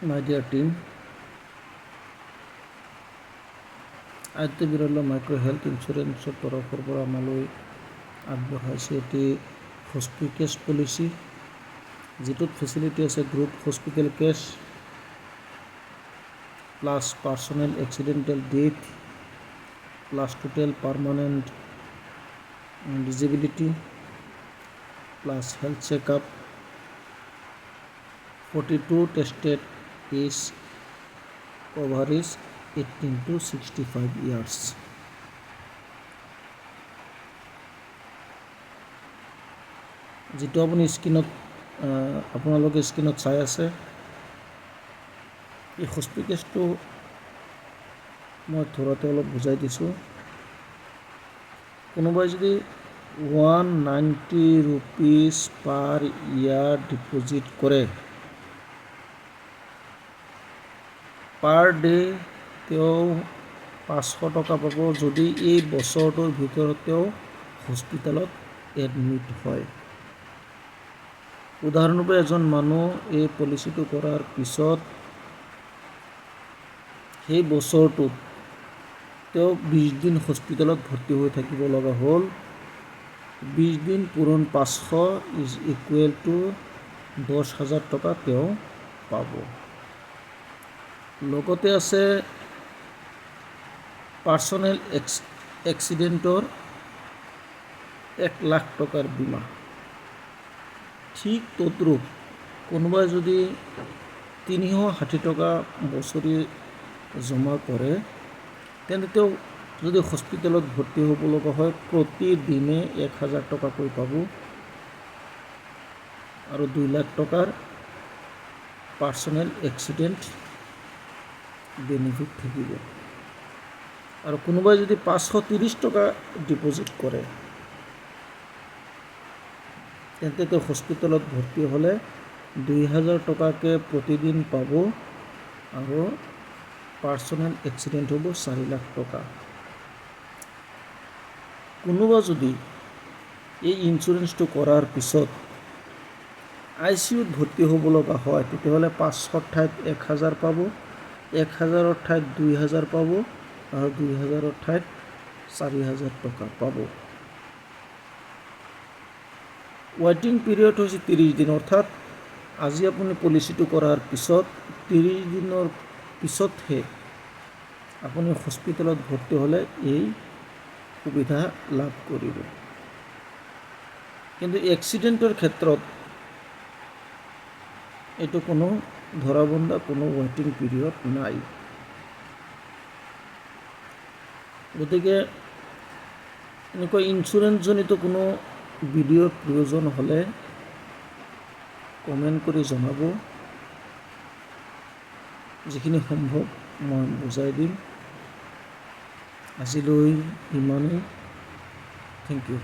My dear team, Aditya Birla micro' health ইঞ্চুৰেঞ্চৰ তৰফৰ পৰা আমালৈ আগবঢ়াইছে এটি হস্পিকেছ পলিচি, যিটোত ফেচিলিটি আছে group hospital cash plus personal accidental death plus total permanent disability plus health checkup 42 tested age coverage 18 to 65 years. যেটো আপুনি স্ক্ৰীনত আপোনালোকে স্ক্ৰীনত চাই আছে, এই হস্পিকেছটো মই থোৰাতে অলপ বুজাই দিছোঁ। কোনোবাই যদি 190 rupees পাৰ ইয়াৰ ডিপজিট কৰে, পাৰ ডে তেওঁ 500 টকা পাব যদি এই বছৰটোৰ ভিতৰত তেওঁ হস্পিটেলত এডমিট হয়। উদাহৰণৰূপে এজন মানুহ এই পলিচিটো কৰাৰ পিছত সেই বছৰটোত তেওঁ 20 দিন হস্পিটেলত ভৰ্তি হৈ থাকিব লগা হ'ল। 20 দিন পূৰণ 500 ইজ ইকুৱেল টু 10,000 টকা তেওঁ পাব। লগতে আছে পাৰ্চনেল এক্সিডেণ্টৰ 1 লাখ টকাৰ বীমা। ঠিক তদ্ৰূপ কোনোবাই যদি 360 টকা বছৰি জমা কৰে, তেন্তে তেওঁ যদি হস্পিটেলত ভৰ্তি হ'ব লগা হয় প্ৰতিদিনে 1,000 টকাকৈ পাব আৰু 2 লাখ টকাৰ পাৰ্চনেল এক্সিডেণ্ট বেনিফিট থাকিব। আৰু কোনোবাই যদি 530 টকা ডিপজিট কৰে, তেন্তে তেওঁ হস্পিটেলত ভৰ্তি হ'লে 2,000 টকাকৈ প্ৰতিদিন পাব আৰু পাৰ্চনেল এক্সিডেণ্ট হ'ব 4 লাখ টকা। কোনোবা যদি এই ইঞ্চুৰেঞ্চটো কৰাৰ পিছত ICUত ভৰ্তি হ'ব লগা হয়, তেতিয়াহ'লে 500ৰ ঠাইত 1,000 পাব, 1,000ৰ ঠাইত 2,000 পাব আৰু 2,000ৰ ঠাইত 4,000 টকা পাব। ৱেইটিং পিৰিয়ড হৈছে 30 দিন, অৰ্থাৎ আজি আপুনি পলিচিটো কৰাৰ পিছত 30 দিনৰ পিছতহে আপুনি হস্পিটেলত ভৰ্তি হ'লে এই সুবিধা লাভ কৰিব। কিন্তু এক্সিডেণ্টৰ ক্ষেত্ৰত এইটো কোনো ধৰাবন্ধা কোনো ৱেইটিং পিৰিয়ড নাই। গতিকে এনেকুৱা ইঞ্চুৰেঞ্চজনিত কোনো ভিডিঅ'ৰ প্ৰয়োজন হ'লে কমেণ্ট কৰি জনাব, যিখিনি সম্ভৱ মই বুজাই দিম। আজিলৈ ইমানেই। Thank U.